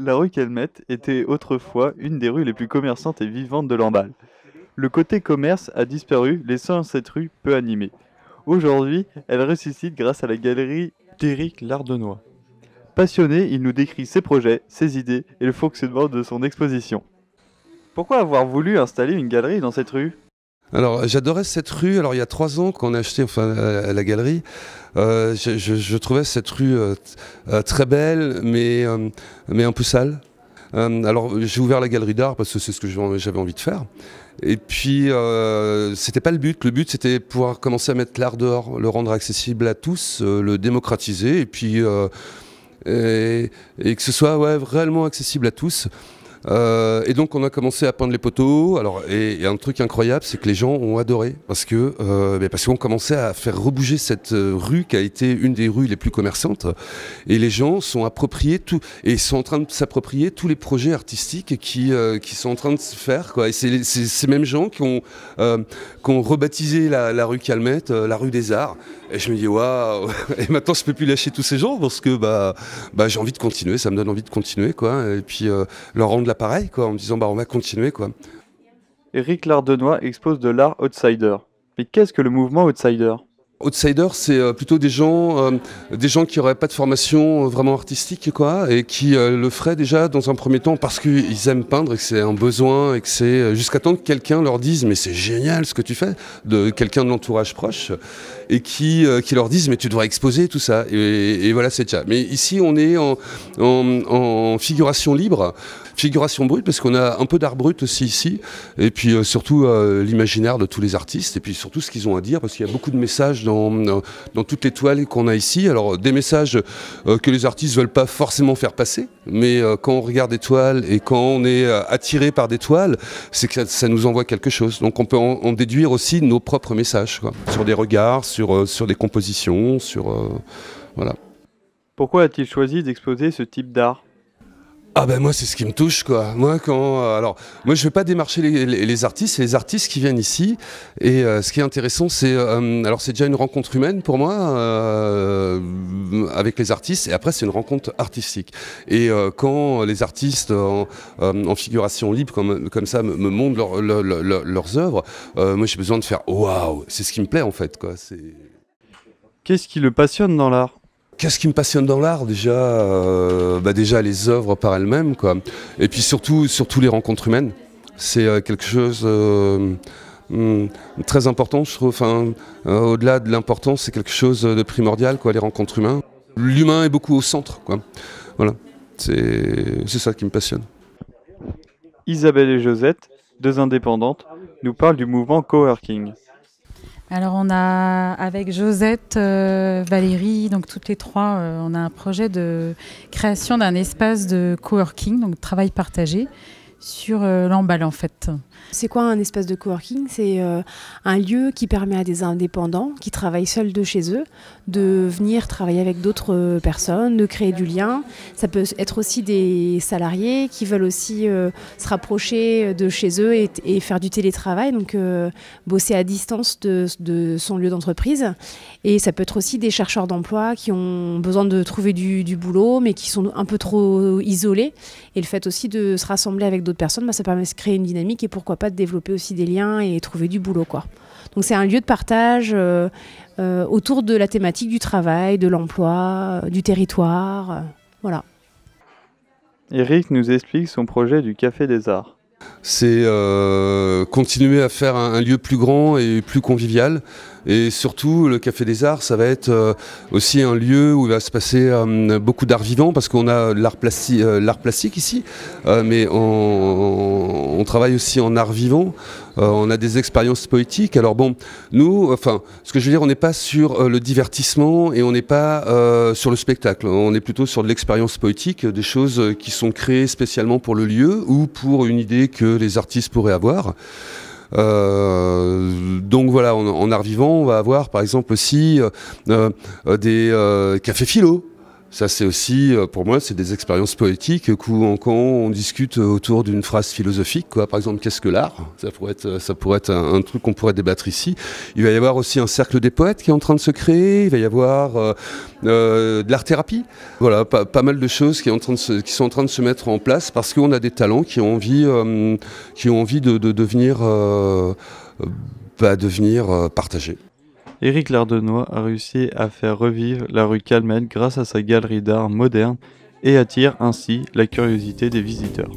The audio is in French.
La rue Calmette était autrefois une des rues les plus commerçantes et vivantes de Lamballe. Le côté commerce a disparu, laissant cette rue peu animée. Aujourd'hui, elle ressuscite grâce à la galerie d'Éric Lardenois. Passionné, il nous décrit ses projets, ses idées et le fonctionnement de son exposition. Pourquoi avoir voulu installer une galerie dans cette rue? Alors, j'adorais cette rue. Alors, il y a 3 ans, quand on a acheté la galerie, je trouvais cette rue très belle, mais un peu sale. Alors, j'ai ouvert la galerie d'art parce que c'est ce que j'avais envie de faire. Et puis, c'était pas le but. Le but, c'était pouvoir commencer à mettre l'art dehors, le rendre accessible à tous, le démocratiser, et puis et que ce soit réellement accessible à tous. Et donc on a commencé à peindre les poteaux. Alors, et un truc incroyable, c'est que les gens ont adoré parce qu'on commençait à faire rebouger cette rue qui a été une des rues les plus commerçantes. Et les gens sont appropriés tout et sont en train de s'approprier tous les projets artistiques qui sont en train de se faire, quoi. Et c'est ces mêmes gens qui ont rebaptisé la rue Calmette, la rue des Arts. Et je me dis waouh. Et maintenant je peux plus lâcher tous ces gens parce que j'ai envie de continuer. Ça me donne envie de continuer, quoi. Et puis leur rendre l'appareil, quoi, en me disant on va continuer, quoi. Éric Lardenois expose de l'art outsider. Mais qu'est-ce que le mouvement outsider? Outsider, c'est plutôt des gens qui n'auraient pas de formation vraiment artistique, quoi, et qui le feraient déjà dans un premier temps parce qu'ils aiment peindre et que c'est un besoin et que c'est jusqu'à temps que quelqu'un leur dise mais c'est génial ce que tu fais, de quelqu'un de l'entourage proche, et qui leur dise mais tu devrais exposer tout ça. Et voilà, c'est déjà. Mais ici, on est en figuration libre. Figuration brute parce qu'on a un peu d'art brut aussi ici et puis surtout l'imaginaire de tous les artistes et puis surtout ce qu'ils ont à dire parce qu'il y a beaucoup de messages dans toutes les toiles qu'on a ici. Alors des messages que les artistes veulent pas forcément faire passer, mais quand on regarde des toiles et quand on est attiré par des toiles, c'est que ça nous envoie quelque chose. Donc on peut en déduire aussi nos propres messages, quoi, sur des regards, sur des compositions, voilà. Pourquoi a-t-il choisi d'exposer ce type d'art? Ah ben moi c'est ce qui me touche, quoi. Moi moi je vais pas démarcher les artistes, c'est les artistes qui viennent ici et ce qui est intéressant c'est alors c'est déjà une rencontre humaine pour moi avec les artistes et après c'est une rencontre artistique et quand les artistes en figuration libre comme ça me montrent leurs œuvres, moi j'ai besoin de faire waouh, c'est ce qui me plaît en fait, quoi. Qu'est-ce qui le passionne dans l'art? Qu'est-ce qui me passionne dans l'art déjà les œuvres par elles-mêmes, quoi. Et puis surtout les rencontres humaines. C'est quelque chose très important, je trouve. Enfin, au-delà de l'importance, c'est quelque chose de primordial, quoi, les rencontres humaines. L'humain est beaucoup au centre, quoi. Voilà, c'est ça qui me passionne. Isabelle et Josette, deux indépendantes, nous parlent du mouvement coworking. Alors on a avec Josette, Valérie, donc toutes les trois, on a un projet de création d'un espace de coworking, donc travail partagé, sur Lamballe en fait. C'est quoi un espace de coworking? C'est un lieu qui permet à des indépendants qui travaillent seuls de chez eux de venir travailler avec d'autres personnes, de créer du lien. Ça peut être aussi des salariés qui veulent aussi se rapprocher de chez eux et faire du télétravail, donc bosser à distance de son lieu d'entreprise. Et ça peut être aussi des chercheurs d'emploi qui ont besoin de trouver du boulot mais qui sont un peu trop isolés. Et le fait aussi de se rassembler avec d'autres personnes, ça permet de créer une dynamique et pourquoi pas de développer aussi des liens et trouver du boulot, quoi. Donc c'est un lieu de partage autour de la thématique du travail, de l'emploi, du territoire, voilà. Eric nous explique son projet du Café des Arts. C'est continuer à faire un lieu plus grand et plus convivial. Et surtout, le Café des Arts, ça va être aussi un lieu où il va se passer beaucoup d'art vivant, parce qu'on a l'art plastique ici, mais on travaille aussi en art vivant. On a des expériences poétiques. Alors bon, nous, enfin, ce que je veux dire, on n'est pas sur le divertissement et on n'est pas sur le spectacle. On est plutôt sur de l'expérience poétique, des choses qui sont créées spécialement pour le lieu ou pour une idée que les artistes pourraient avoir. Donc voilà, en art vivant, on va avoir par exemple aussi des cafés philo. Ça, c'est aussi, pour moi, c'est des expériences poétiques quand on discute autour d'une phrase philosophique, quoi. Par exemple, qu'est-ce que l'art ? Ça pourrait être un truc qu'on pourrait débattre ici. Il va y avoir aussi un cercle des poètes qui est en train de se créer. Il va y avoir de l'art-thérapie. Voilà, pas mal de choses qui sont en train de se mettre en place parce qu'on a des talents qui ont envie de devenir partagés. Éric Lardenois a réussi à faire revivre la rue Calmette grâce à sa galerie d'art moderne et attire ainsi la curiosité des visiteurs.